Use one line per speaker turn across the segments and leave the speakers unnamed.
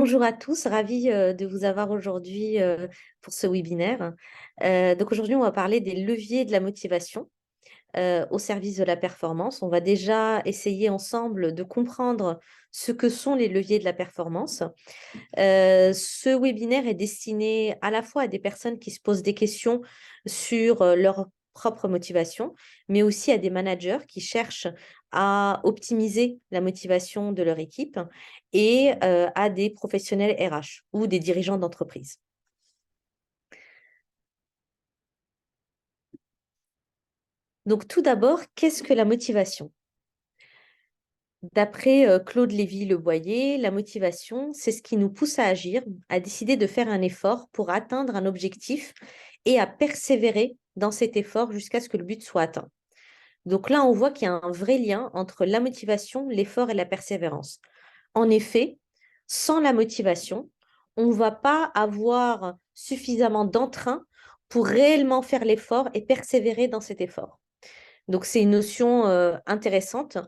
Bonjour à tous, ravie de vous avoir aujourd'hui pour ce webinaire. Donc aujourd'hui, on va parler des leviers de la motivation au service de la performance. On va déjà essayer ensemble de comprendre ce que sont les leviers de la performance. Ce webinaire est destiné à la fois à des personnes qui se posent des questions sur leur propre motivation, mais aussi à des managers qui cherchent à optimiser la motivation de leur équipe et à des professionnels RH ou des dirigeants d'entreprise. Donc tout d'abord, qu'est-ce que la motivation? D'après Claude Lévy-Leboyer, la motivation, c'est ce qui nous pousse à agir, à décider de faire un effort pour atteindre un objectif et à persévérer dans cet effort jusqu'à ce que le but soit atteint. Donc là, on voit qu'il y a un vrai lien entre la motivation, l'effort et la persévérance. En effet, sans la motivation, on ne va pas avoir suffisamment d'entrain pour réellement faire l'effort et persévérer dans cet effort. Donc, c'est une notion intéressante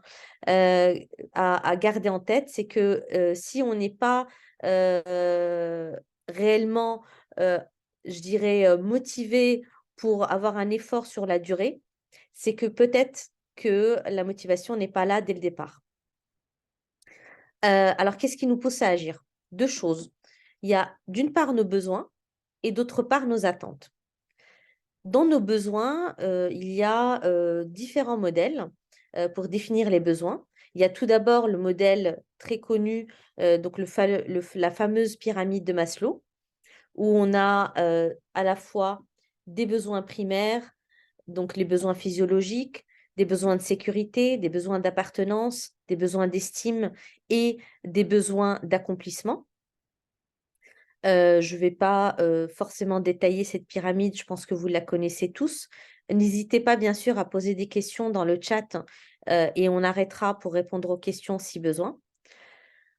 euh, à garder en tête, c'est que si on n'est pas réellement, euh, je dirais, motivé pour avoir un effort sur la durée, c'est que peut-être que la motivation n'est pas là dès le départ. Alors, qu'est-ce qui nous pousse à agir? Deux choses. Il y a d'une part nos besoins et d'autre part nos attentes. Dans nos besoins, il y a différents modèles pour définir les besoins. Il y a tout d'abord le modèle très connu, donc la fameuse pyramide de Maslow, où on a à la fois des besoins primaires, donc les besoins physiologiques, des besoins de sécurité, des besoins d'appartenance, des besoins d'estime et des besoins d'accomplissement. Je ne vais pas forcément détailler cette pyramide, je pense que vous la connaissez tous. N'hésitez pas bien sûr à poser des questions dans le chat et on arrêtera pour répondre aux questions si besoin.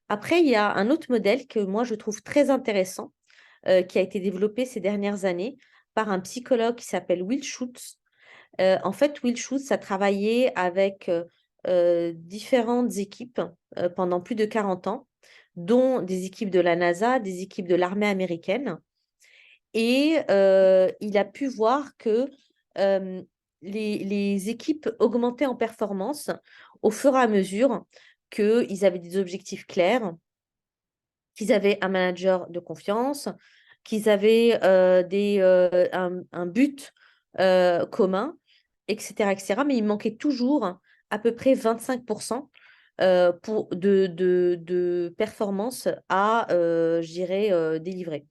Après, il y a un autre modèle que moi je trouve très intéressant qui a été développé ces dernières années par un psychologue qui s'appelle Will Schultz. En fait, Will Schultz a travaillé avec différentes équipes pendant plus de 40 ans, dont des équipes de la NASA, des équipes de l'armée américaine. Et il a pu voir que euh, les équipes augmentaient en performance au fur et à mesure qu'ils avaient des objectifs clairs, qu'ils avaient un manager de confiance, qu'ils avaient un but commun, etc., etc. Mais il manquait toujours à peu près 25% de performance à, je dirais, délivrer.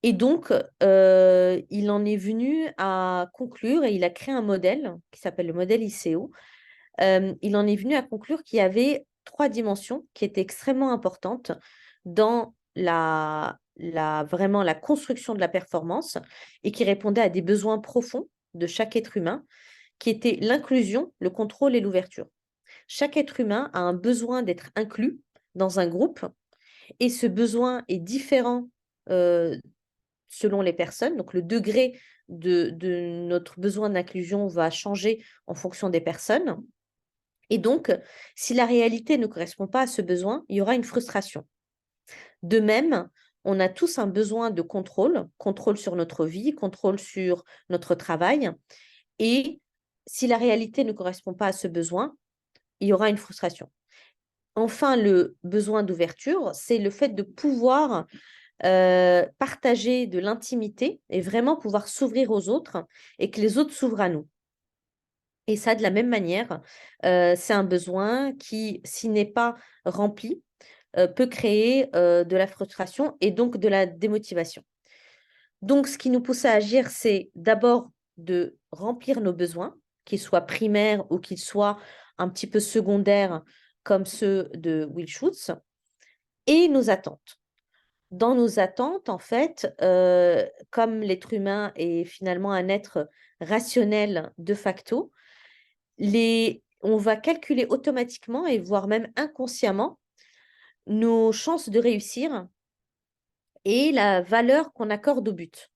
Et donc, il en est venu à conclure, et il a créé un modèle qui s'appelle le modèle ICO. Il en est venu à conclure qu'il y avait trois dimensions qui étaient extrêmement importantes dans vraiment la construction de la performance et qui répondaient à des besoins profonds de chaque être humain, qui étaient l'inclusion, le contrôle et l'ouverture. Chaque être humain a un besoin d'être inclus dans un groupe et ce besoin est différent euh, selon les personnes. Donc, le degré de notre besoin d'inclusion va changer en fonction des personnes. Et donc, si la réalité ne correspond pas à ce besoin, il y aura une frustration. De même, on a tous un besoin de contrôle, contrôle sur notre vie, contrôle sur notre travail. Et si la réalité ne correspond pas à ce besoin, il y aura une frustration. Enfin, le besoin d'ouverture, c'est le fait de pouvoir partager de l'intimité et vraiment pouvoir s'ouvrir aux autres et que les autres s'ouvrent à nous. Et ça, de la même manière, c'est un besoin qui, s'il n'est pas rempli, peut créer de la frustration et donc de la démotivation. Donc, ce qui nous pousse à agir, c'est d'abord de remplir nos besoins, qu'ils soient primaires ou qu'ils soient un petit peu secondaires, comme ceux de Will Schutz, et nos attentes. Dans nos attentes, en fait, comme l'être humain est finalement un être rationnel de facto, on va calculer automatiquement et voire même inconsciemment nos chances de réussir et la valeur qu'on accorde au but.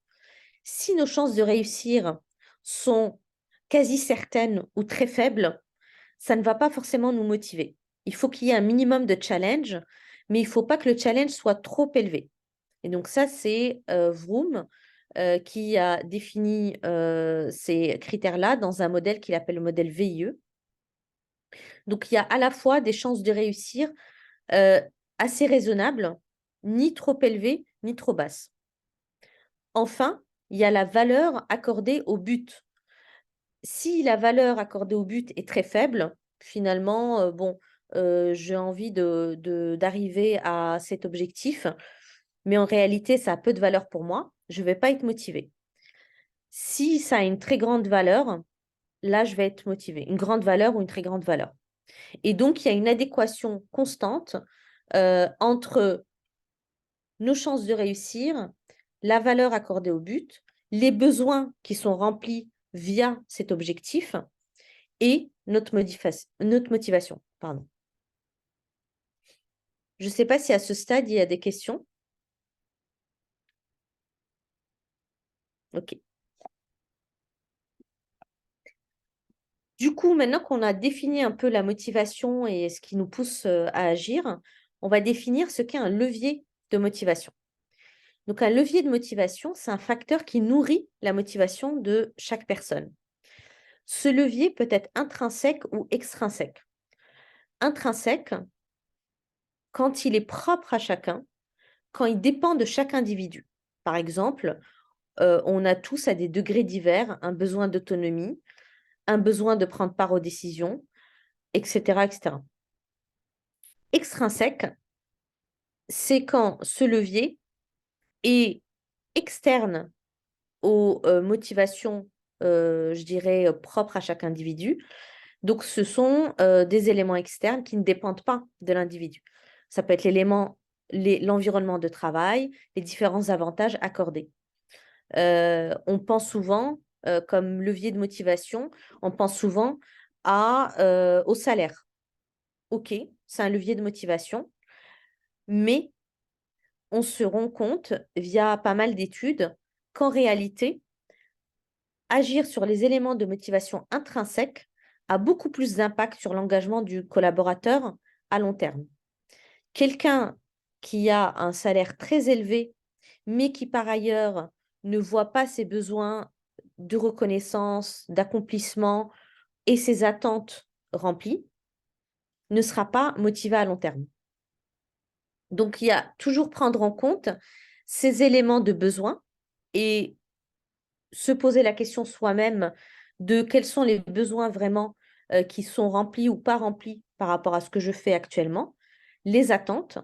Si nos chances de réussir sont quasi certaines ou très faibles, ça ne va pas forcément nous motiver. Il faut qu'il y ait un minimum de challenge, mais il ne faut pas que le challenge soit trop élevé. Et donc ça, c'est Vroom qui a défini ces critères-là dans un modèle qu'il appelle le modèle VIE. Donc il y a à la fois des chances de réussir euh, assez raisonnables, ni trop élevées, ni trop basses. Enfin, il y a la valeur accordée au but. Si la valeur accordée au but est très faible, finalement, j'ai envie d'arriver à cet objectif, mais en réalité, ça a peu de valeur pour moi, je ne vais pas être motivée. Si ça a une très grande valeur, là, je vais être motivée. Une grande valeur ou une très grande valeur. Et donc, il y a une adéquation constante entre nos chances de réussir, la valeur accordée au but, les besoins qui sont remplis via cet objectif et notre motivation. Pardon. Je ne sais pas si à ce stade, il y a des questions. OK. Du coup, maintenant qu'on a défini un peu la motivation et ce qui nous pousse à agir, on va définir ce qu'est un levier de motivation. Donc, un levier de motivation, c'est un facteur qui nourrit la motivation de chaque personne. Ce levier peut être intrinsèque ou extrinsèque. Intrinsèque, quand il est propre à chacun, quand il dépend de chaque individu. Par exemple, on a tous à des degrés divers un besoin d'autonomie, un besoin de prendre part aux décisions, etc., etc. Extrinsèque, c'est quand ce levier est externe aux motivations, je dirais, propres à chaque individu. Donc, ce sont des éléments externes qui ne dépendent pas de l'individu. Ça peut être l'environnement de travail, les différents avantages accordés. On pense souvent, comme levier de motivation, on pense souvent au salaire. OK, c'est un levier de motivation, mais on se rend compte via pas mal d'études qu'en réalité, agir sur les éléments de motivation intrinsèques a beaucoup plus d'impact sur l'engagement du collaborateur à long terme. Quelqu'un qui a un salaire très élevé, mais qui par ailleurs ne voit pas ses besoins de reconnaissance, d'accomplissement et ses attentes remplies, ne sera pas motivé à long terme. Donc, il y a toujours prendre en compte ces éléments de besoin et se poser la question soi-même de quels sont les besoins vraiment qui sont remplis ou pas remplis par rapport à ce que je fais actuellement, les attentes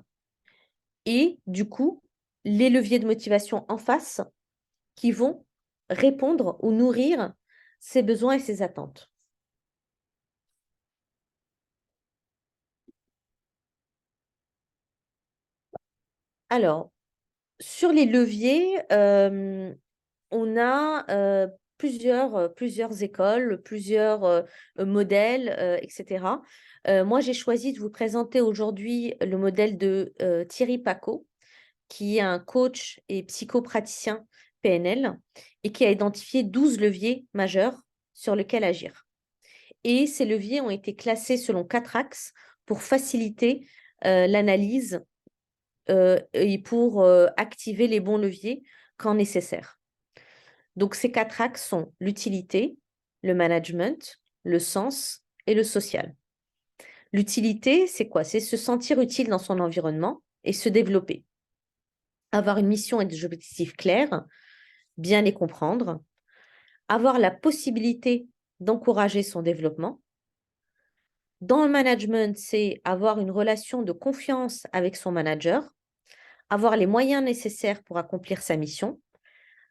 et du coup les leviers de motivation en face qui vont répondre ou nourrir ces besoins et ces attentes. Alors, sur les leviers, on a plusieurs écoles, plusieurs modèles, etc. Moi, j'ai choisi de vous présenter aujourd'hui le modèle de Thierry Paco, qui est un coach et psychopraticien PNL et qui a identifié 12 leviers majeurs sur lesquels agir. Et ces leviers ont été classés selon 4 axes pour faciliter l'analyse et pour activer les bons leviers quand nécessaire. Donc, ces 4 axes sont l'utilité, le management, le sens et le social. L'utilité, c'est quoi? C'est se sentir utile dans son environnement et se développer. Avoir une mission et des objectifs clairs, bien les comprendre. Avoir la possibilité d'encourager son développement. Dans le management, c'est avoir une relation de confiance avec son manager, avoir les moyens nécessaires pour accomplir sa mission,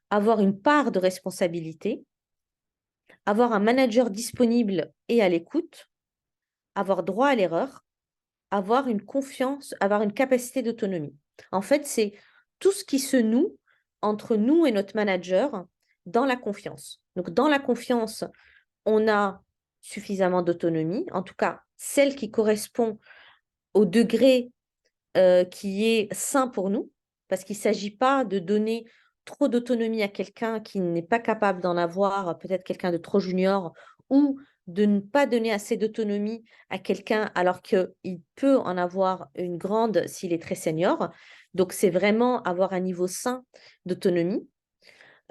avoir une part de responsabilité, avoir un manager disponible et à l'écoute, avoir droit à l'erreur, avoir une confiance, avoir une capacité d'autonomie. En fait, c'est tout ce qui se noue entre nous et notre manager dans la confiance. Donc, dans la confiance, on a suffisamment d'autonomie, en tout cas celle qui correspond au degré qui est sain pour nous, parce qu'il ne s'agit pas de donner trop d'autonomie à quelqu'un qui n'est pas capable d'en avoir, peut-être quelqu'un de trop junior, ou de ne pas donner assez d'autonomie à quelqu'un alors qu'il peut en avoir une grande s'il est très senior. Donc, c'est vraiment avoir un niveau sain d'autonomie.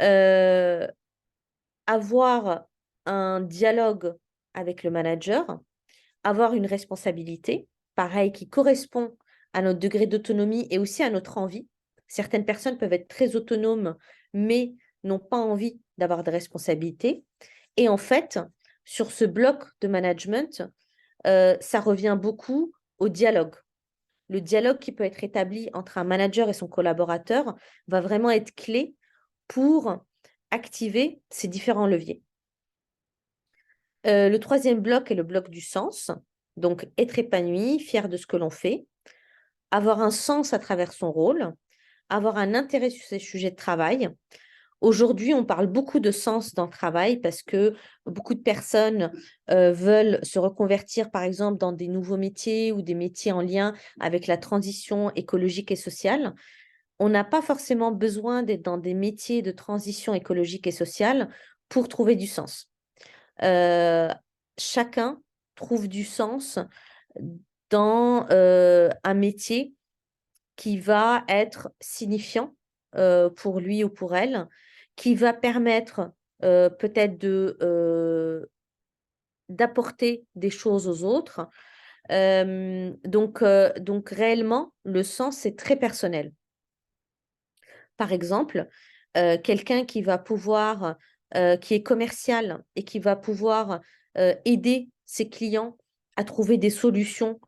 Euh, Avoir un dialogue avec le manager, avoir une responsabilité, pareil, qui correspond à notre degré d'autonomie et aussi à notre envie. Certaines personnes peuvent être très autonomes, mais n'ont pas envie d'avoir de responsabilités. Et en fait, sur ce bloc de management, ça revient beaucoup au dialogue. Le dialogue qui peut être établi entre un manager et son collaborateur va vraiment être clé pour activer ces différents leviers. Le troisième bloc est le bloc du sens. Donc, être épanoui, fier de ce que l'on fait, avoir un sens à travers son rôle, avoir un intérêt sur ses sujets de travail. Aujourd'hui, on parle beaucoup de sens dans le travail parce que beaucoup de personnes veulent se reconvertir, par exemple, dans des nouveaux métiers ou des métiers en lien avec la transition écologique et sociale. On n'a pas forcément besoin d'être dans des métiers de transition écologique et sociale pour trouver du sens. Euh, Chacun trouve du sens dans un métier qui va être signifiant pour lui ou pour elle, qui va permettre peut-être d'apporter des choses aux autres. Donc réellement, le sens, c'est très personnel. Par exemple, quelqu'un qui va pouvoir, qui est commercial et qui va pouvoir aider ses clients à trouver des solutions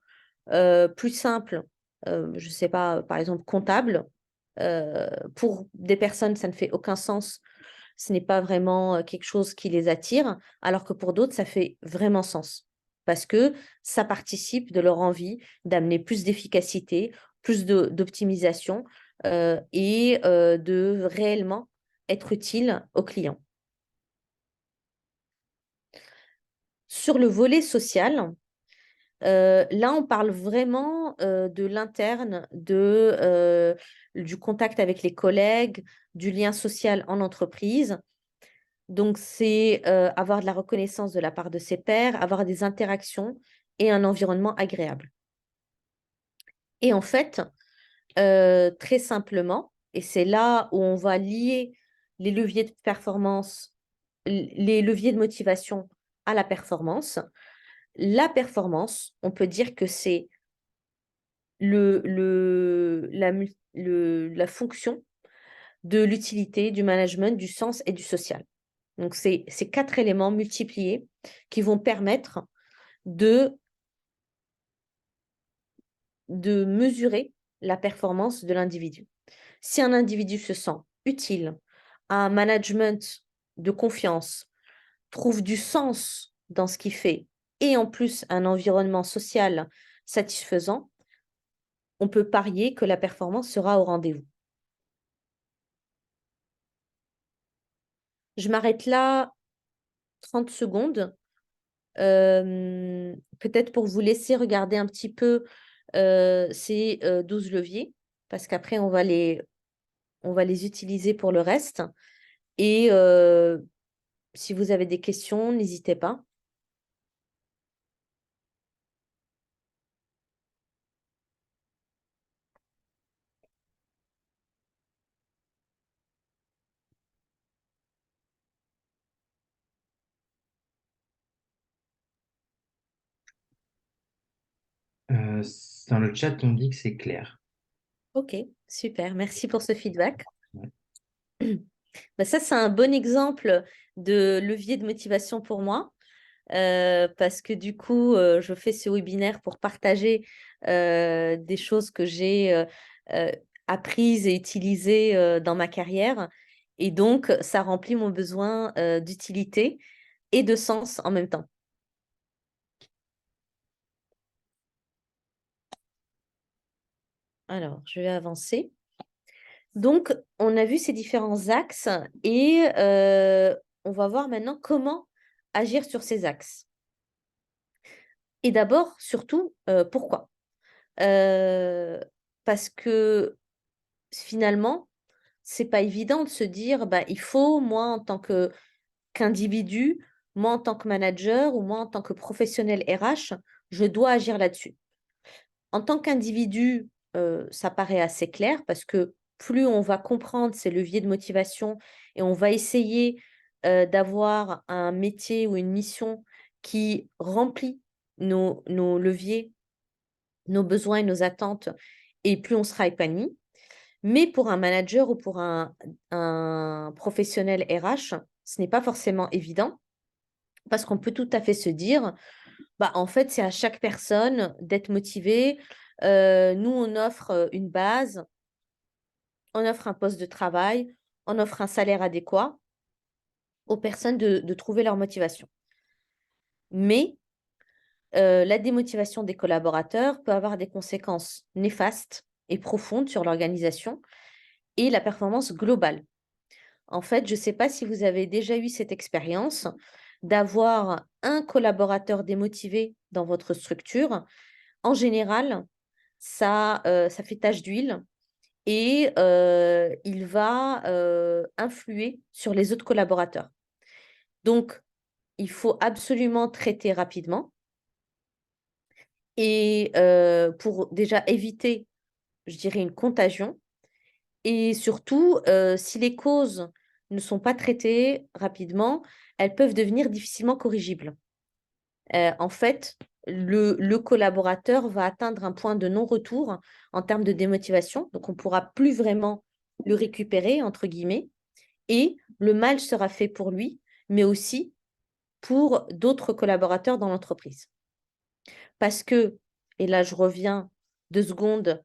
plus simples, je ne sais pas, par exemple comptable. Pour des personnes, ça ne fait aucun sens. Ce n'est pas vraiment quelque chose qui les attire, alors que pour d'autres, ça fait vraiment sens. Parce que ça participe de leur envie d'amener plus d'efficacité, plus d'optimisation et de réellement être utile aux clients. Sur le volet social, là, on parle vraiment de l'interne, du contact avec les collègues, du lien social en entreprise. Donc, c'est avoir de la reconnaissance de la part de ses pairs, avoir des interactions et un environnement agréable. Et en fait, très simplement, et c'est là où on va lier les leviers de performance, les leviers de motivation à la performance. La performance, on peut dire que c'est la fonction de l'utilité, du management, du sens et du social. Donc, c'est ces quatre éléments multipliés qui vont permettre de, de mesurer la performance de l'individu. Si un individu se sent utile, a un management de confiance, trouve du sens dans ce qu'il fait et en plus un environnement social satisfaisant, on peut parier que la performance sera au rendez-vous. Je m'arrête là 30 secondes, peut-être pour vous laisser regarder un petit peu ces 12 leviers, parce qu'après, on va les utiliser pour le reste. Et si vous avez des questions, n'hésitez pas.
Euh, Dans le chat, on dit que c'est clair.
Ok, super. Merci pour ce feedback.
Ouais.
Bah, ça, c'est un bon exemple de levier de motivation pour moi. Parce que du coup, je fais ce webinaire pour partager des choses que j'ai euh, apprises et utilisées dans ma carrière. Et donc, ça remplit mon besoin d'utilité et de sens en même temps. Alors, je vais avancer. Donc, on a vu ces différents axes et on va voir maintenant comment agir sur ces axes. Et d'abord, surtout, pourquoi? Euh, Parce que finalement, c'est pas évident de se dire, bah, il faut, moi, en tant qu'individu, moi, en tant que manager ou moi, en tant que professionnel RH, je dois agir là-dessus. En tant qu'individu, ça paraît assez clair parce que plus on va comprendre ces leviers de motivation et on va essayer d'avoir un métier ou une mission qui remplit nos leviers, nos besoins et nos attentes, et plus on sera épanoui. Mais pour un manager ou pour un professionnel RH, ce n'est pas forcément évident parce qu'on peut tout à fait se dire, bah, en fait, c'est à chaque personne d'être motivée. Nous, on offre une base, on offre un poste de travail, on offre un salaire adéquat aux personnes de trouver leur motivation. Mais la démotivation des collaborateurs peut avoir des conséquences néfastes et profondes sur l'organisation et la performance globale. En fait, je ne sais pas si vous avez déjà eu cette expérience d'avoir un collaborateur démotivé dans votre structure. En général, ça fait tache d'huile et il va influer sur les autres collaborateurs. Donc, il faut absolument traiter rapidement et pour déjà éviter, je dirais, une contagion. Et surtout, si les causes ne sont pas traitées rapidement, elles peuvent devenir difficilement corrigibles. En fait, le collaborateur va atteindre un point de non-retour en termes de démotivation, donc on ne pourra plus vraiment le récupérer, entre guillemets, et le mal sera fait pour lui, mais aussi pour d'autres collaborateurs dans l'entreprise. Parce que, et là je reviens 2 secondes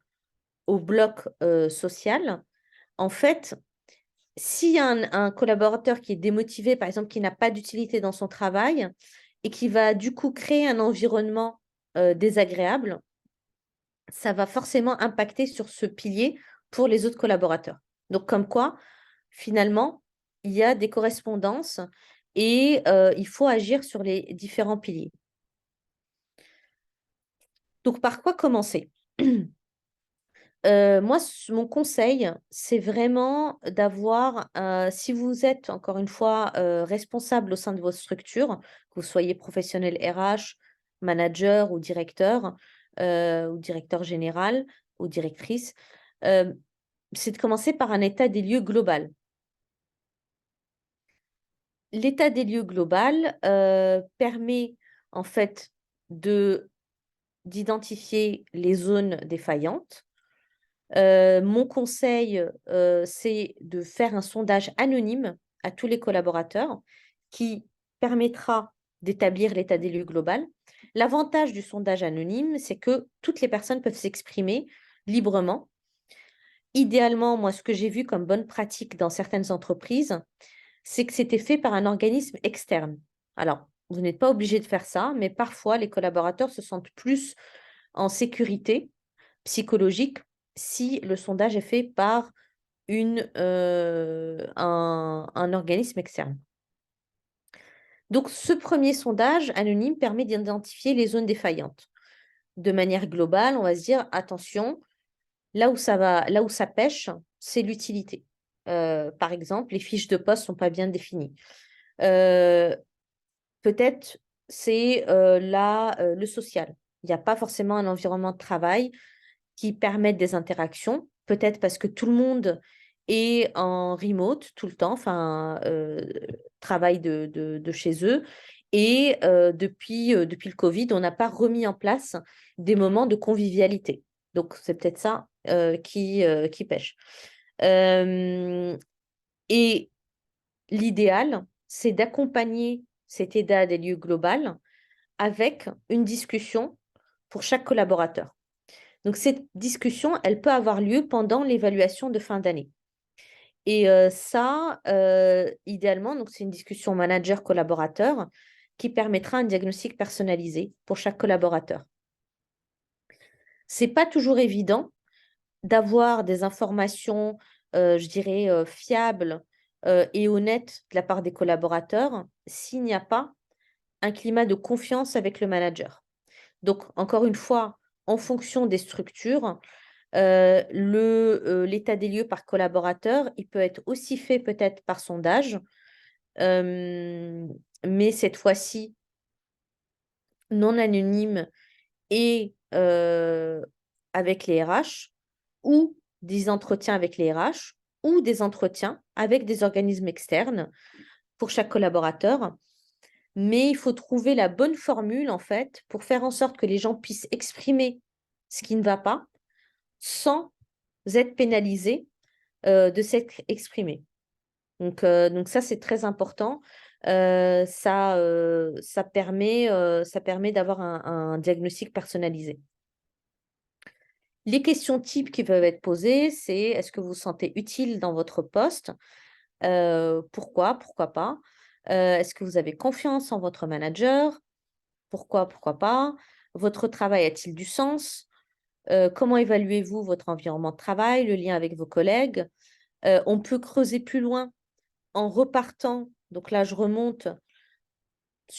au bloc social, en fait, s'il y a un collaborateur qui est démotivé, par exemple, qui n'a pas d'utilité dans son travail et qui va du coup créer un environnement désagréable, ça va forcément impacter sur ce pilier pour les autres collaborateurs. Donc, comme quoi, finalement, il y a des correspondances et il faut agir sur les différents piliers. Donc, par quoi commencer? Moi, mon conseil, c'est vraiment d'avoir, si vous êtes encore une fois responsable au sein de votre structure, que vous soyez professionnel RH, manager ou directeur général ou directrice, euh, c'est de commencer par un état des lieux global. L'état des lieux global permet en fait de d'identifier les zones défaillantes. Mon conseil, c'est de faire un sondage anonyme à tous les collaborateurs qui permettra d'établir l'état des lieux global. L'avantage du sondage anonyme, c'est que toutes les personnes peuvent s'exprimer librement. Idéalement, moi, ce que j'ai vu comme bonne pratique dans certaines entreprises, c'est que c'était fait par un organisme externe. Alors, vous n'êtes pas obligé de faire ça, mais parfois, les collaborateurs se sentent plus en sécurité psychologique si le sondage est fait par un organisme externe. Donc, ce premier sondage anonyme permet d'identifier les zones défaillantes. De manière globale, on va se dire, attention, là où ça pêche, c'est l'utilité. Par exemple, les fiches de poste ne sont pas bien définies. Euh, Peut-être c'est le social. Il n'y a pas forcément un environnement de travail qui permette des interactions. Peut-être parce que tout le monde est en remote tout le temps, enfin, travaille de chez eux. Et depuis le Covid, on n'a pas remis en place des moments de convivialité. Donc, c'est peut-être ça qui pêche. Euh, et l'idéal, c'est d'accompagner cet état des lieux global avec une discussion pour chaque collaborateur. Donc, cette discussion, elle peut avoir lieu pendant l'évaluation de fin d'année. Et ça, idéalement, donc c'est une discussion manager-collaborateur qui permettra un diagnostic personnalisé pour chaque collaborateur. C'est pas toujours évident d'avoir des informations, je dirais, fiables et honnêtes de la part des collaborateurs s'il n'y a pas un climat de confiance avec le manager. Donc, encore une fois, en fonction des structures, l'état des lieux par collaborateur, il peut être aussi fait peut-être par sondage, mais cette fois-ci non anonyme et avec les RH, ou des entretiens avec les RH, ou des entretiens avec des organismes externes pour chaque collaborateur. Mais il faut trouver la bonne formule, en fait, pour faire en sorte que les gens puissent exprimer ce qui ne va pas sans être pénalisés de s'être exprimés. Donc ça, c'est très important. Ça permet d'avoir un diagnostic personnalisé. Les questions types qui peuvent être posées, c'est est-ce que vous vous sentez utile dans votre poste? Pourquoi? Pourquoi pas? Est-ce que vous avez confiance en votre manager? Pourquoi? Pourquoi pas? Votre travail a-t-il du sens? Comment évaluez-vous votre environnement de travail, le lien avec vos collègues? On peut creuser plus loin en repartant, donc là je remonte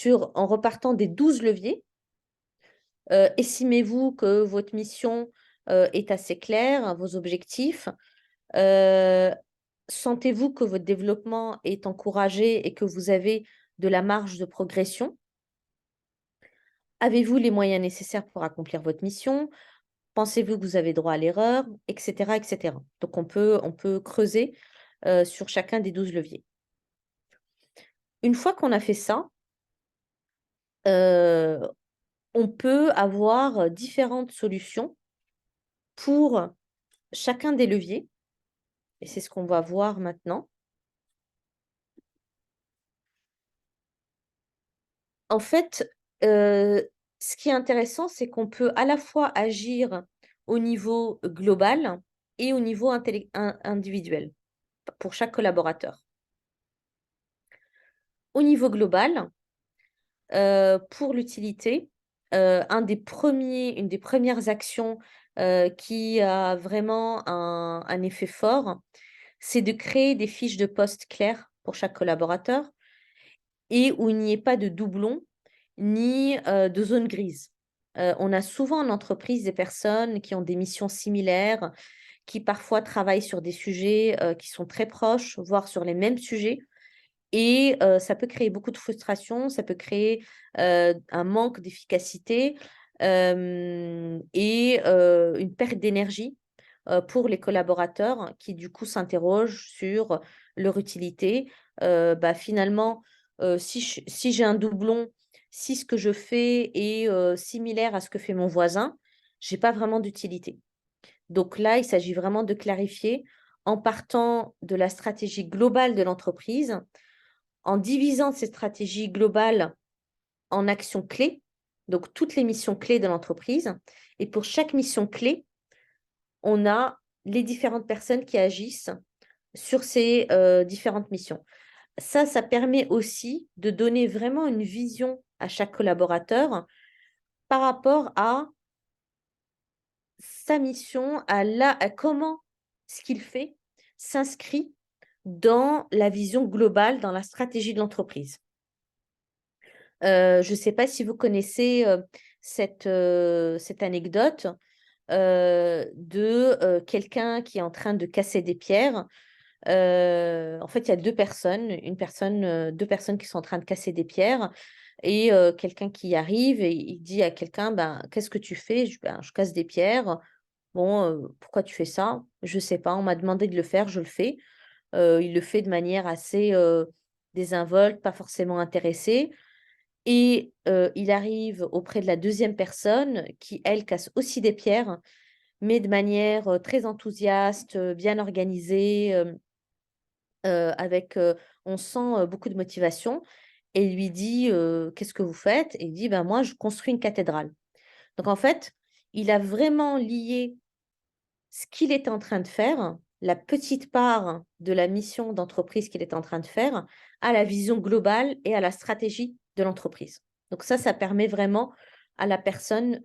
en repartant des 12 leviers. Estimez-vous que votre mission est assez claire, vos objectifs? Euh, Sentez-vous que votre développement est encouragé et que vous avez de la marge de progression? Avez-vous les moyens nécessaires pour accomplir votre mission? Pensez-vous que vous avez droit à l'erreur? Etc., etc. Donc, on peut creuser sur chacun des 12 leviers. Une fois qu'on a fait ça, euh, on peut avoir différentes solutions pour chacun des leviers. Et c'est ce qu'on va voir maintenant. En fait, ce qui est intéressant, c'est qu'on peut à la fois agir au niveau global et au niveau individuel pour chaque collaborateur. Au niveau global, pour l'utilité, une des premières actions qui a vraiment un effet fort, c'est de créer des fiches de poste claires pour chaque collaborateur et où il n'y ait pas de doublons ni de zones grises. On a souvent en entreprise des personnes qui ont des missions similaires, qui parfois travaillent sur des sujets qui sont très proches, voire sur les mêmes sujets. Et ça peut créer beaucoup de frustration, ça peut créer un manque d'efficacité et une perte d'énergie pour les collaborateurs qui du coup s'interrogent sur leur utilité. Finalement, si j'ai un doublon, si ce que je fais est similaire à ce que fait mon voisin, j'ai pas vraiment d'utilité. Donc là, il s'agit vraiment de clarifier en partant de la stratégie globale de l'entreprise, en divisant ces stratégies globales en actions clés, donc toutes les missions clés de l'entreprise. Et pour chaque mission clé, on a les différentes personnes qui agissent sur ces différentes missions. Ça permet aussi de donner vraiment une vision à chaque collaborateur par rapport à sa mission, à comment ce qu'il fait s'inscrit dans la vision globale, dans la stratégie de l'entreprise. Je ne sais pas si vous connaissez cette anecdote de quelqu'un qui est en train de casser des pierres. En fait, il y a deux personnes qui sont en train de casser des pierres et quelqu'un qui arrive et il dit à quelqu'un, ben, qu'est-ce que tu fais? Ben, je casse des pierres. Bon, pourquoi tu fais ça? Je ne sais pas, on m'a demandé de le faire, je le fais. Il le fait de manière assez désinvolte, pas forcément intéressée. Et il arrive auprès de la deuxième personne qui, elle, casse aussi des pierres, mais de manière très enthousiaste, bien organisée, on sent beaucoup de motivation. Et il lui dit, qu'est-ce que vous faites? Et il dit, ben, moi, je construis une cathédrale. Donc, en fait, il a vraiment lié ce qu'il est en train de faire, la petite part de la mission d'entreprise qu'il est en train de faire, à la vision globale et à la stratégie de l'entreprise. Donc ça permet vraiment à la personne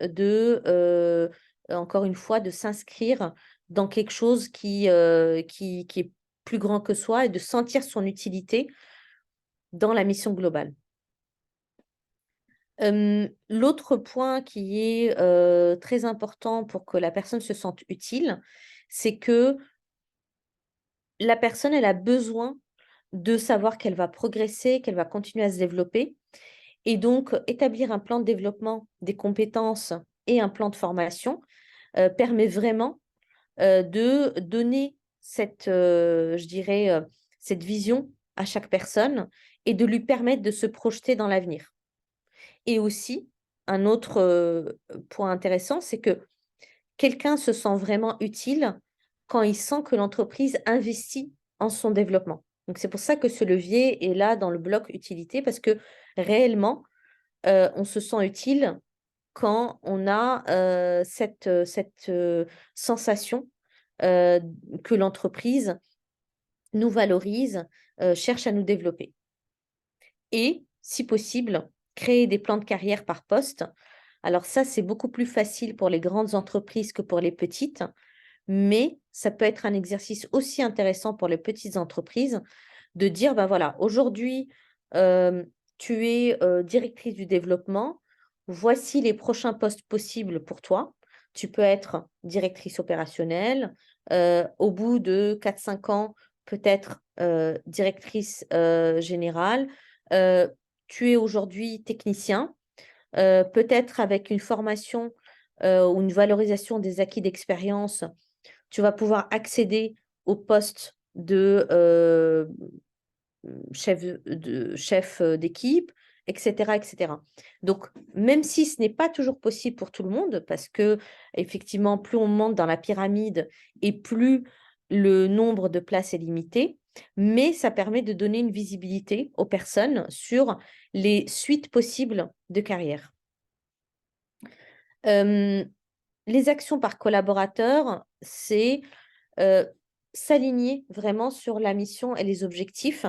encore une fois, de s'inscrire dans quelque chose qui est plus grand que soi et de sentir son utilité dans la mission globale. L'autre point qui est très important pour que la personne se sente utile, c'est que la personne, elle a besoin de savoir qu'elle va progresser, qu'elle va continuer à se développer. Et donc, établir un plan de développement des compétences et un plan de formation permet vraiment de donner cette, je dirais, cette vision à chaque personne et de lui permettre de se projeter dans l'avenir. Et aussi, un autre point intéressant, c'est que quelqu'un se sent vraiment utile quand il sent que l'entreprise investit en son développement. Donc, c'est pour ça que ce levier est là dans le bloc utilité, parce que réellement, on se sent utile quand on a cette sensation que l'entreprise nous valorise, cherche à nous développer. Et, si possible, créer des plans de carrière par poste. Alors ça, c'est beaucoup plus facile pour les grandes entreprises que pour les petites, mais ça peut être un exercice aussi intéressant pour les petites entreprises de dire, ben voilà, aujourd'hui, euh, tu es directrice du développement, voici les prochains postes possibles pour toi. Tu peux être directrice opérationnelle, au bout de 4 5 ans, peut-être directrice générale. Euh, Tu es aujourd'hui technicien, peut-être avec une formation ou une valorisation des acquis d'expérience, tu vas pouvoir accéder au poste de chef d'équipe, etc., etc. Donc, même si ce n'est pas toujours possible pour tout le monde, parce que effectivement, plus on monte dans la pyramide et plus le nombre de places est limité, mais ça permet de donner une visibilité aux personnes sur les suites possibles de carrière. Euh, les actions par collaborateur, c'est euh, s'aligner vraiment sur la mission et les objectifs.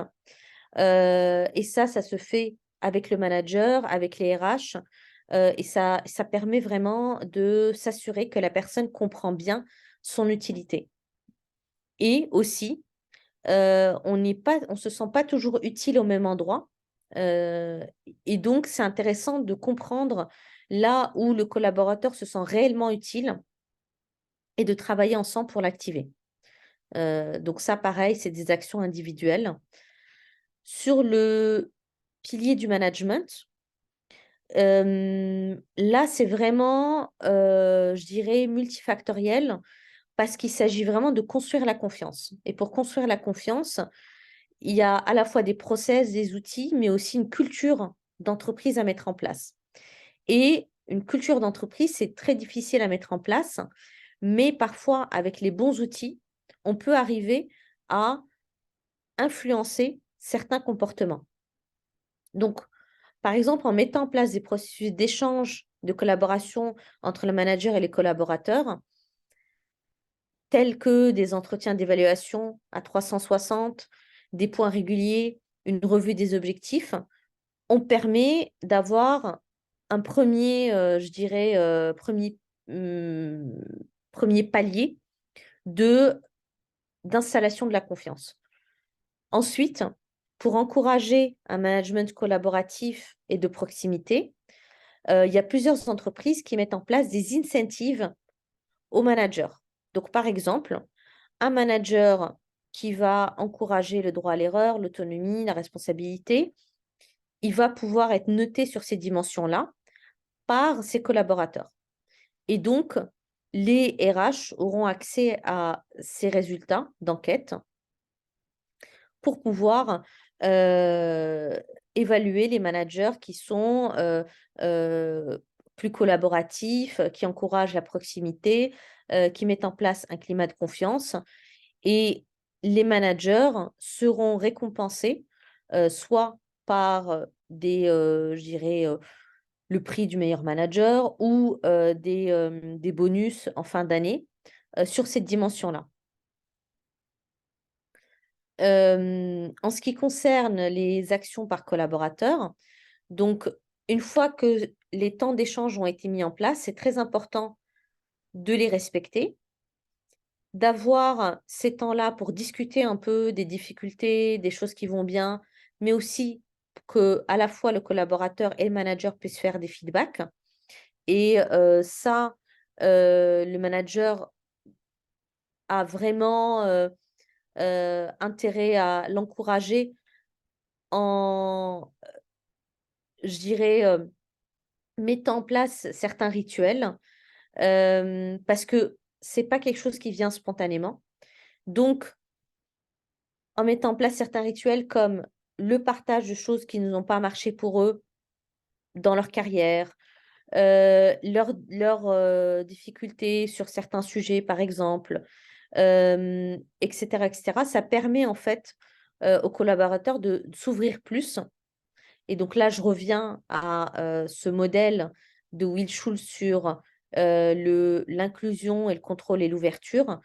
Et ça se fait avec le manager, avec les RH. Et ça permet vraiment de s'assurer que la personne comprend bien son utilité. Et aussi, on se sent pas toujours utile au même endroit. Euh, et donc, c'est intéressant de comprendre là où le collaborateur se sent réellement utile et de travailler ensemble pour l'activer. Donc ça, pareil, c'est des actions individuelles. Sur le pilier du management, là, c'est vraiment, je dirais, multifactoriel parce qu'il s'agit vraiment de construire la confiance. Et pour construire la confiance, il y a à la fois des process, des outils, mais aussi une culture d'entreprise à mettre en place. Et une culture d'entreprise, c'est très difficile à mettre en place, mais parfois, avec les bons outils, on peut arriver à influencer certains comportements. Donc, par exemple, en mettant en place des processus d'échange, de collaboration entre le manager et les collaborateurs, tels que des entretiens d'évaluation à 360, des points réguliers, une revue des objectifs, on permet d'avoir un premier, je dirais, hum, premier palier de d'installation de la confiance. Ensuite, pour encourager un management collaboratif et de proximité, il y a plusieurs entreprises qui mettent en place des incentives aux managers. Donc, par exemple, un manager qui va encourager le droit à l'erreur, l'autonomie, la responsabilité, il va pouvoir être noté sur ces dimensions-là par ses collaborateurs. Et donc, les RH auront accès à ces résultats d'enquête pour pouvoir évaluer les managers qui sont euh, plus collaboratifs, qui encouragent la proximité, qui mettent en place un climat de confiance. Et les managers seront récompensés soit par je dirais, le prix du meilleur manager ou des bonus en fin d'année sur cette dimension-là. En ce qui concerne les actions par collaborateur, donc une fois que les temps d'échange ont été mis en place, c'est très important de les respecter, d'avoir ces temps-là pour discuter un peu des difficultés, des choses qui vont bien, mais aussi que à la fois le collaborateur et le manager puissent faire des feedbacks. Et le manager a vraiment intérêt à l'encourager en, je dirais, mettant en place certains rituels, parce que c'est pas quelque chose qui vient spontanément. Donc, en mettant en place certains rituels comme le partage de choses qui ne n'ont pas marché pour eux dans leur carrière, leurs difficultés sur certains sujets, par exemple, et cetera, et cetera. Ça permet en fait, aux collaborateurs de s'ouvrir plus. Et donc là, je reviens à, ce modèle de Will Schultz sur, l'inclusion et le contrôle et l'ouverture.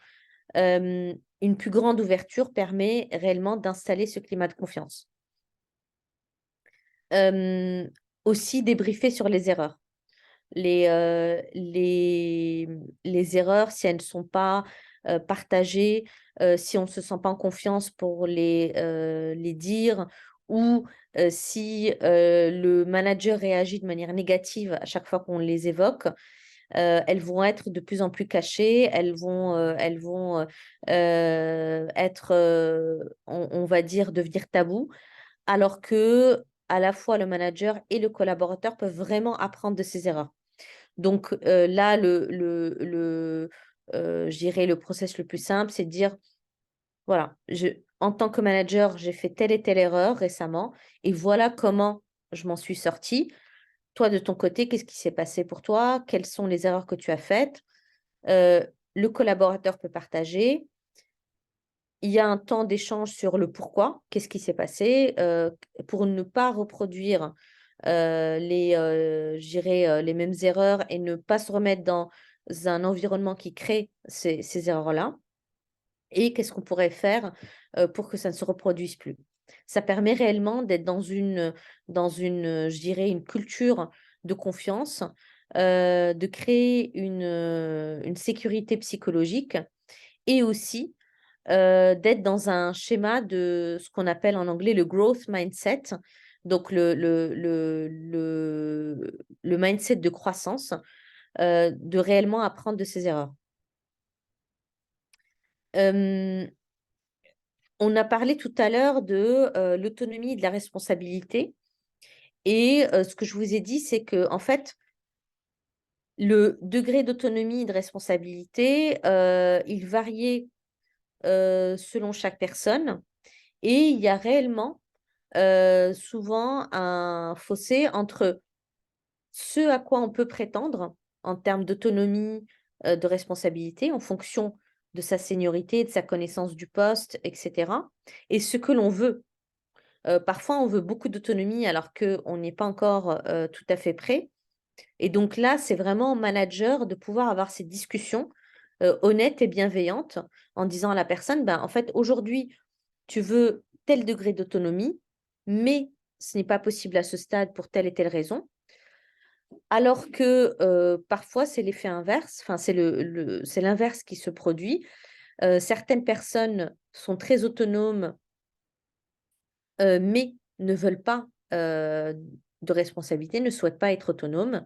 Une plus grande ouverture permet réellement d'installer ce climat de confiance. Hem, Aussi débriefer sur les erreurs. Les erreurs, si elles ne sont pas, partagées, si on ne se sent pas en confiance pour les dire ou, si, le manager réagit de manière négative à chaque fois qu'on les évoque, elles vont être de plus en plus cachées, elles vont être, on va dire devenir tabou, alors que à la fois le manager et le collaborateur peuvent vraiment apprendre de ces erreurs. Donc, là, je dirais le process le plus simple, c'est de dire: «Voilà, en tant que manager, j'ai fait telle et telle erreur récemment et voilà comment je m'en suis sortie. Toi, de ton côté, qu'est-ce qui s'est passé pour toi? Quelles sont les erreurs que tu as faites?» Heu, le collaborateur peut partager. Il y a un temps d'échange sur le pourquoi, qu'est-ce qui s'est passé, pour ne pas reproduire, je dirais, les mêmes erreurs et ne pas se remettre dans un environnement qui crée ces erreurs-là et qu'est-ce qu'on pourrait faire, pour que ça ne se reproduise plus. Ça permet réellement d'être dans une, je dirais, une culture de confiance, de créer une sécurité psychologique et aussi d'être dans un schéma de ce qu'on appelle en anglais le growth mindset, donc le mindset de croissance, de réellement apprendre de ses erreurs. Hem, on a parlé tout à l'heure de, l'autonomie et de la responsabilité et ce que je vous ai dit, c'est que en fait, le degré d'autonomie et de responsabilité, il variait, selon chaque personne et il y a réellement souvent un fossé entre ce à quoi on peut prétendre en termes d'autonomie, de responsabilité en fonction de sa seniorité, de sa connaissance du poste et cetera et ce que l'on veut. Parfois, on veut beaucoup d'autonomie alors qu'on n'est pas encore, tout à fait prêt et donc là, c'est vraiment au manager de pouvoir avoir ces discussions, honnêtes et bienveillantes en disant à la personne: «Ben, en fait, aujourd'hui, tu veux tel degré d'autonomie, mais ce n'est pas possible à ce stade pour telle et telle raison. Alors que, parfois c'est l'effet inverse, enfin c'est l'inverse qui se produit. Certaines personnes sont très autonomes, mais ne veulent pas, de responsabilité, ne souhaitent pas être autonomes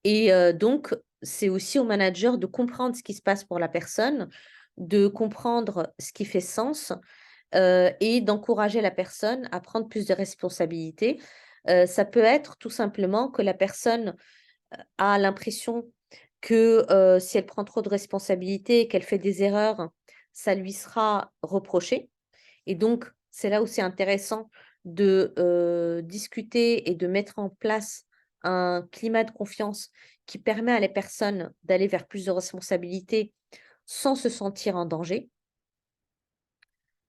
et donc c'est aussi au manager de comprendre ce qui se passe pour la personne, de comprendre ce qui fait sens, et d'encourager la personne à prendre plus de responsabilités. Ça peut être tout simplement que la personne a l'impression que, si elle prend trop de responsabilités et qu'elle fait des erreurs, ça lui sera reproché et donc c'est là où c'est intéressant de, discuter et de mettre en place un climat de confiance qui permet à les personnes d'aller vers plus de responsabilités sans se sentir en danger.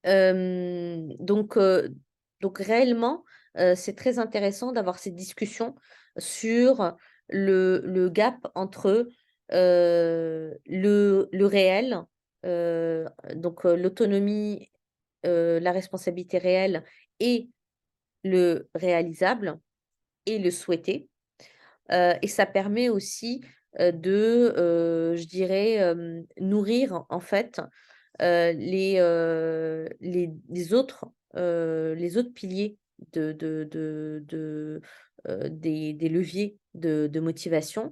Hem, donc heu, donc réellement, c'est très intéressant d'avoir ces discussions sur le gap entre, le réel, l'autonomie, la responsabilité réelle et le réalisable et le souhaité. Et ça permet aussi, je dirais, nourrir en fait, les autres piliers des leviers de motivation,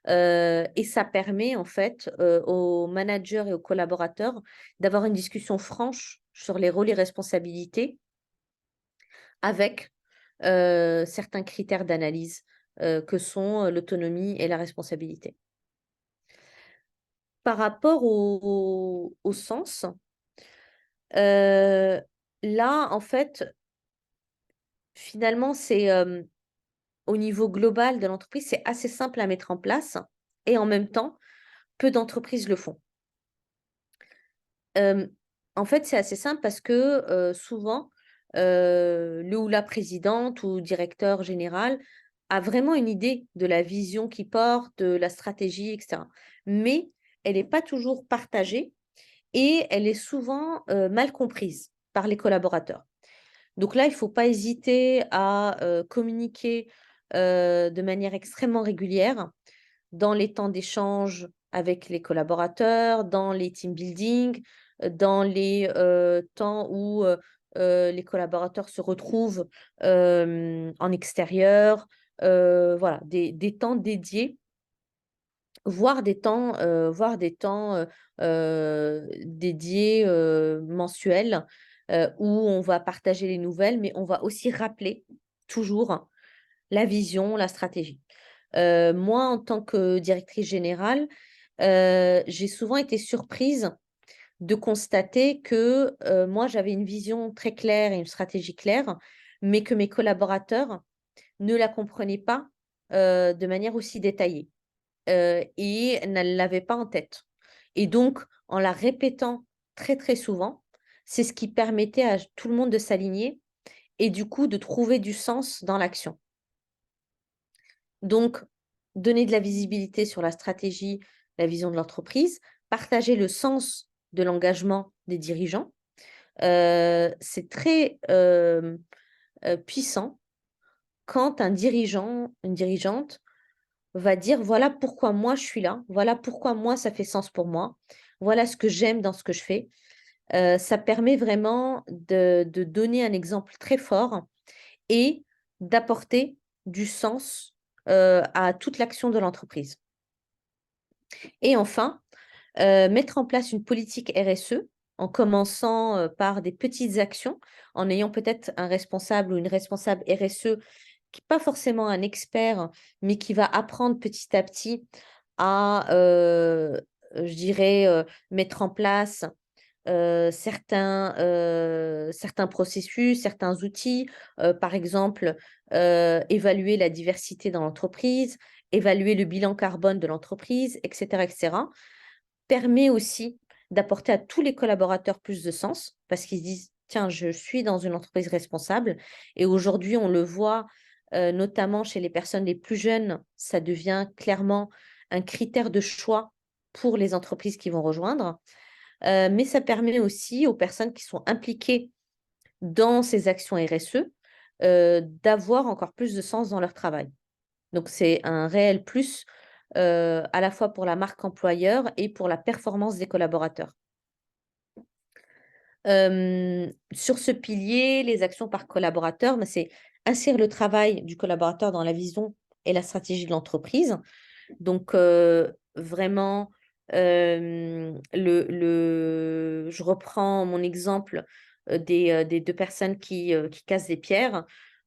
et ça permet en fait, aux managers et aux collaborateurs d'avoir une discussion franche sur les rôles et responsabilités avec certains critères d'analyse que sont l'autonomie et la responsabilité. Par rapport au sens, là, en fait, finalement, c'est au niveau global de l'entreprise, c'est assez simple à mettre en place et en même temps, peu d'entreprises le font. Hem, En fait, c'est assez simple parce que, souvent, le ou la présidente ou directeur général a vraiment une idée de la vision qu'il porte, de la stratégie et cetera. Mais elle n'est pas toujours partagée et elle est souvent, mal comprise par les collaborateurs. Donc là, il ne faut pas hésiter à, communiquer, de manière extrêmement régulière dans les temps d'échange avec les collaborateurs, dans les team building, dans les, temps où, les collaborateurs se retrouvent, en extérieur, voilà, des temps dédiés, voire des temps, dédiés, mensuels, où on va partager les nouvelles, mais on va aussi rappeler toujours la vision, la stratégie. Moi, en tant que directrice générale, j'ai souvent été surprise de constater que, moi, j'avais une vision très claire et une stratégie claire, mais que mes collaborateurs ne la comprenaient pas, de manière aussi détaillée, et ne l'avaient pas en tête. Et donc, en la répétant très, très souvent, c'est ce qui permettait à tout le monde de s'aligner et du coup de trouver du sens dans l'action. Donc, donner de la visibilité sur la stratégie, la vision de l'entreprise, partager le sens de l'engagement des dirigeants. C'est très puissant quand un dirigeant, une dirigeante va dire voilà pourquoi moi je suis là, voilà pourquoi moi ça fait sens pour moi, voilà ce que j'aime dans ce que je fais. Ça permet vraiment de donner un exemple très fort et d'apporter du sens à toute l'action de l'entreprise. Et enfin, mettre en place une politique RSE en commençant, par des petites actions, en ayant peut-être un responsable ou une responsable RSE qui est pas forcément un expert, mais qui va apprendre petit à petit à, je dirais, mettre en place, certains processus, certains outils, par exemple, évaluer la diversité dans l'entreprise, évaluer le bilan carbone de l'entreprise et cetera, permet aussi d'apporter à tous les collaborateurs plus de sens parce qu'ils se disent: «Tiens, je suis dans une entreprise responsable» et aujourd'hui, on le voit, notamment chez les personnes les plus jeunes, ça devient clairement un critère de choix pour les entreprises qui vont rejoindre. Mais ça permet aussi aux personnes qui sont impliquées dans ces actions RSE, d'avoir encore plus de sens dans leur travail. Donc c'est un réel plus, à la fois pour la marque employeur et pour la performance des collaborateurs. Sur ce pilier, les actions par collaborateur, bah, c'est inscrire le travail du collaborateur dans la vision et la stratégie de l'entreprise. Donc, vraiment, je reprends mon exemple, des 2 personnes qui cassent des pierres.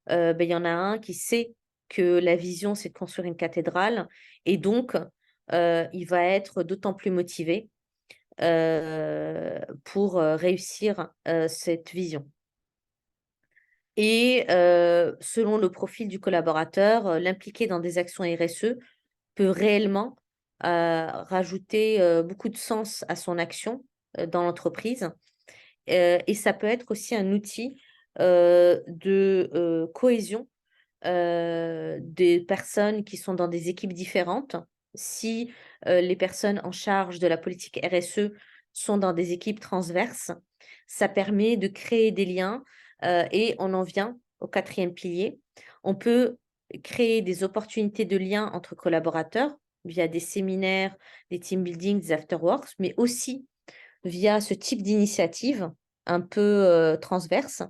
Il y en a un qui sait que la vision, c'est de construire une cathédrale et donc, il va être d'autant plus motivé, pour, réussir, cette vision. Et selon le profil du collaborateur, l'impliquer dans des actions RSE peut réellement, rajouter, beaucoup de sens à son action, dans l'entreprise, et ça peut être aussi un outil, de, cohésion, des personnes qui sont dans des équipes différentes. Si, les personnes en charge de la politique RSE sont dans des équipes transverses, ça permet de créer des liens, et on en vient au quatrième pilier. On peut créer des opportunités de liens entre collaborateurs via des séminaires, des team building, des afterworks, mais aussi via ce type d'initiative un peu, transverse.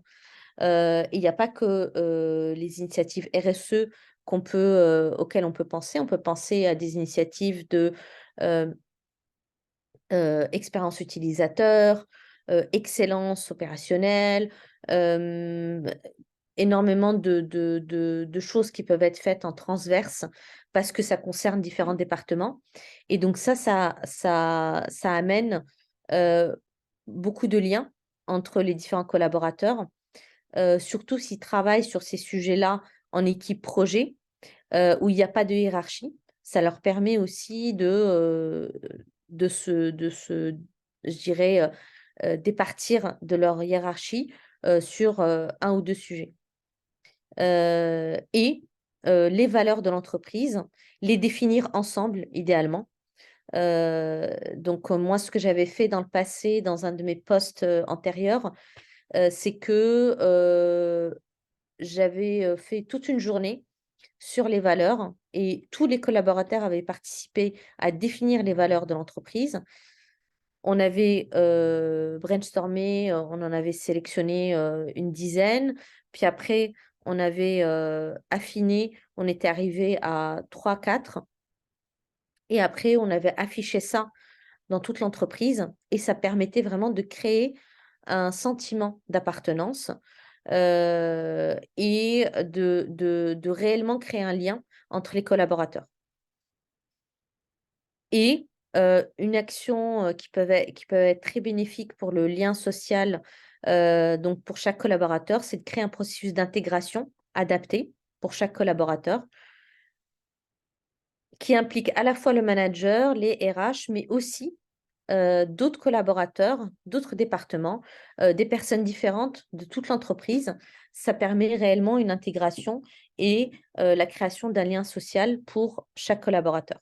Il n'y a pas que, les initiatives RSE auxquelles on peut penser. On peut penser à des initiatives de, heu expérience utilisateur, excellence opérationnelle, énormément de choses qui peuvent être faites en transverse parce que ça concerne différents départements. Et donc ça amène beaucoup de liens entre les différents collaborateurs, surtout s'ils travaillent sur ces sujets-là en équipe projet, où il n'y a pas de hiérarchie. Ça leur permet aussi je dirais, départir de leur hiérarchie sur un ou deux sujets. Et les valeurs de l'entreprise, les définir ensemble, idéalement. Donc, moi, ce que j'avais fait dans le passé, dans un de mes postes antérieurs, c'est que j'avais fait toute une journée sur les valeurs et tous les collaborateurs avaient participé à définir les valeurs de l'entreprise. On avait brainstormé, on en avait sélectionné une dizaine. Puis après, on avait affiné, on était arrivé à 3, 4. Et après, on avait affiché ça dans toute l'entreprise et ça permettait vraiment de créer un sentiment d'appartenance et de réellement créer un lien entre les collaborateurs. Et une action qui peut être très bénéfique pour le lien social, donc pour chaque collaborateur, c'est de créer un processus d'intégration adapté pour chaque collaborateur, qui implique à la fois le manager, les RH, mais aussi d'autres collaborateurs, d'autres départements, des personnes différentes de toute l'entreprise. Ça permet réellement une intégration et la création d'un lien social pour chaque collaborateur.